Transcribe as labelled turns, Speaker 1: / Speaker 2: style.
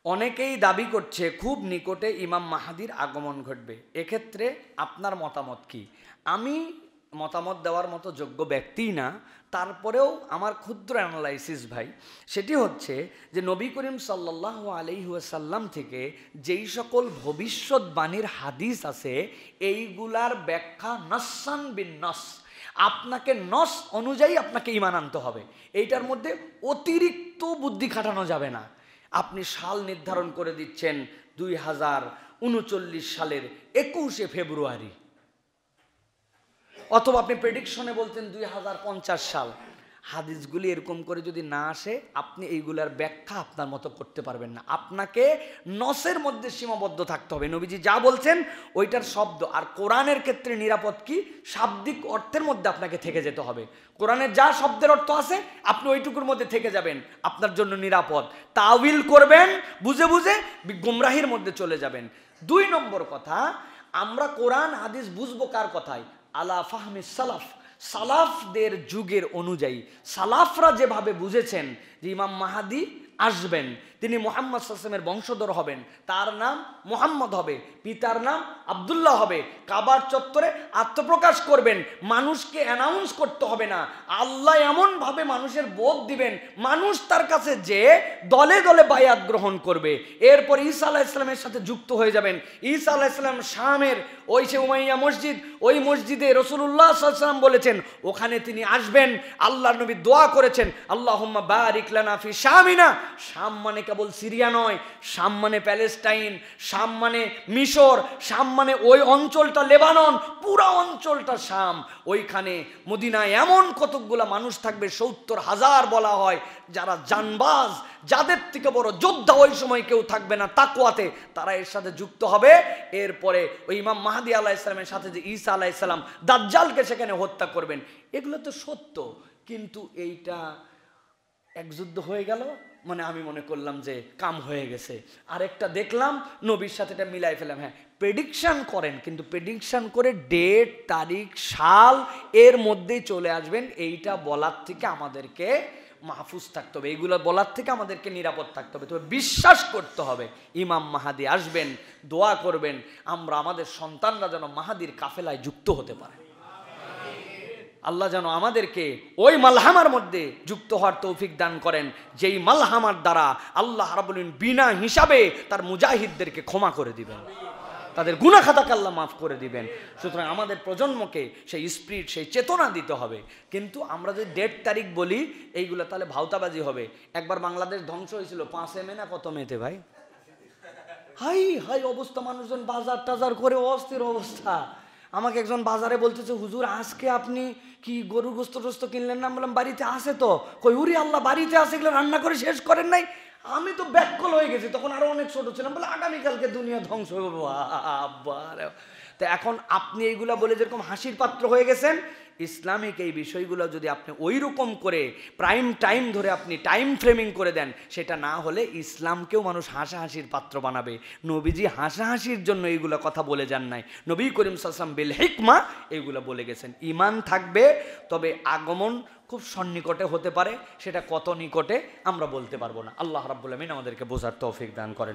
Speaker 1: অনেকেই দাবি করছে খুব নিকটে ইমাম মাহাদির আগমন ঘটবে। এক্ষেত্রে আপনার মতামত কি? আমি মতামত দেওয়ার মতো যোগ্য ব্যক্তিই না, তারপরেও আমার ক্ষুদ্র অ্যানালাইসিস ভাই, সেটি হচ্ছে যে নবী করিম সাল্লাল্লাহু আলাইহি ওয়াসাল্লাম থেকে যেই সকল ভবিষ্যৎবাণীর হাদিস আছে এইগুলার ব্যাখ্যা নস্সান বিন নস, আপনাকে নস অনুযায়ী আপনাকে ঈমান আনতে হবে। এইটার মধ্যে অতিরিক্ত বুদ্ধি খাটানো যাবে না। আপনি সাল নির্ধারণ করে দিচ্ছেন 2039 সালের 21শে ফেব্রুয়ারি, অথবা আপনি প্রেডিকশনে বলতেন 2050 সাল। হাদিসগুলি এরকম করে যদি না আসে, আপনি এইগুলার ব্যাখ্যা আপনার মতো করতে পারবেন না। আপনাকে নসের মধ্যে সীমাবদ্ধ থাকতে হবে। নবীজি যা বলছেন ওইটার শব্দ। আর কোরআনের ক্ষেত্রে নিরাপদ কি? শাব্দিক অর্থের মধ্যে আপনাকে থেকে যেতে হবে। কোরআনের যা শব্দের অর্থ আছে আপনি ওইটুকুর মধ্যে থেকে যাবেন, আপনার জন্য নিরাপদ। তাওয়িল করবেন বুঝে বুঝে, গুমরাহির মধ্যে চলে যাবেন। 2 নম্বর কথা, আমরা কোরআন হাদিস বুঝবো কার কথায়? আলা ফাহমি সালাফ, সালাফদের যুগের অনুযায়ী। সালাফরা যেভাবে বুঝেছেন যে ইমাম মাহাদি আসবেন, তিনি মুহাম্মদ সাল্লাল্লাহু আলাইহি ওয়াসাল্লামের বংশধর হবেন, তার নাম মুহাম্মদ হবে, পিতার নাম আব্দুল্লাহ হবে, কাবার চত্বরে আত্মপ্রকাশ করবেন, মানুষকে অ্যানাউন্স করতে হবে না। আল্লাহ এমনভাবে মানুষের বোধ দিবেন, মানুষ তার কাছে যে দলে দলে বায়াত গ্রহণ করবে। এরপর ঈসা আলাইহিস সালামের সাথে যুক্ত হয়ে যাবেন। ঈসা আলাইহিস সালাম শামের ওই সে উমাইয়া মসজিদ, ওই মসজিদে রাসূলুল্লাহ সাল্লাল্লাহু আলাইহি ওয়াসাল্লাম বলেছেন ওখানে তিনি আসবেন। আল্লাহর নবী দোয়া করেছেন, আল্লাহুম্মা বারিক লানা ফি শামিনা। শাম মানে কেবল সিরিয়া নয়, শাম মানে প্যালেস্টাইন, শাম মানে মিশর, শাম মানে ওই অঞ্চলটা লেবানন, পুরো অঞ্চলটা শাম। ওইখানে মদিনায় এমন কতকগুলা মানুষ থাকবে, 70,000 বলা হয়, যারা জানবাজ, যাদের থেকে বড় যোদ্ধা ওই সময় কেউ থাকবে না তাকওয়াতে, তারা এর সাথে যুক্ত হবে। এরপরে ওই ইমাম মাহদী আলাইহিস সালামের সাথে যে ঈসা আলাইহিস সালাম দাজ্জালকে সেখানে হত্যা করবেন, এগুলো তো সত্য। কিন্তু এইটা এক যুদ্ধ হয়ে গেল, মানে আমি মনে করলাম যে কাম হয়ে গেছে। আরেকটা দেখলাম নবীর সাথে এটা মিলাই ফেলাম। হ্যাঁ, প্রেডিকশন করেন, কিন্তু প্রেডিকশন করে ডেট, তারিখ, সাল এর মধ্যেই চলে আসবেন, এইটা বলার থেকে আমাদেরকে মাহফুজ থাকতে হবে, এইগুলো বলার থেকে আমাদেরকে নিরাপদ থাকতে হবে। তবে বিশ্বাস করতে হবে ইমাম মাহাদি আসবেন, দোয়া করবেন আমরা আমাদের সন্তানরা যেন মাহাদির কাফেলায় যুক্ত হতে পারে। আল্লাহ যেন আমাদেরকে ওই মালহামার মধ্যে যুক্ত হওয়ার তৌফিক দান করেন, যেই মালহামার দ্বারা আল্লাহ রাব্বুল আলামিন বিনা হিসাবে তার মুজাহিদদেরকে ক্ষমা করে দিবেন, তাদের গুনাহ খাতাকে আল্লাহ মাফ করে দিবেন। সুতরাং আমাদের প্রজন্মকে সেই স্পিরিট, সেই চেতনা দিতে হবে। কিন্তু আমরা যদি ডেট তারিখ বলি এইগুলো তাহলে ভাওতাবাজি হবে। একবার বাংলাদেশ ধ্বংস হয়েছিল 5 মে না কত মেতে ভাই? হাই হাই অবস্থা, মানুষজন বাজার টাজার করে অস্থির অবস্থা। আমাকে একজন বাজারে বলতেছে, হুজুর আজকে আপনি কি গরুর গোস্ত টোস্ত কিনলেন না? বললাম বাড়িতে আছে তো। কই উরি আল্লাহ, বাড়িতে আছে, এগুলো রান্না করে শেষ করেন নাই? আমি তো ব্যাককল হয়ে গেছি, তখন আরো অনেক ছোট ছিলাম। বলে আগামীকালকে দুনিয়া ধ্বংস হয়ে যাবে। তো এখন আপনি এইগুলা বলে যেরকম হাসির পাত্র হয়ে গেছেন, ইসলামিক এই বিষয়গুলো যদি আপনি ওই রকম করে প্রাইম টাইম ধরে আপনি টাইম ফ্রেমিং করে দেন, সেটা না হলে ইসলামকেও মানুষ হাসাহাসির পাত্র বানাবে। নবীজি হাসাহাসির জন্য এইগুলো কথা বলে যান নাই। নবী করিম সাল্লাল্লাহু আলাইহি ওয়াসাল্লাম বিল হিকমা এইগুলো বলে গেছেন। ঈমান থাকবে, তবে আগমন খুব সন্নিকটে হতে পারে, সেটা কত নিকটে আমরা বলতে পারবো না। আল্লাহ রাব্বুল আমিন আমাদেরকে বোঝার তৌফিক দান করেন।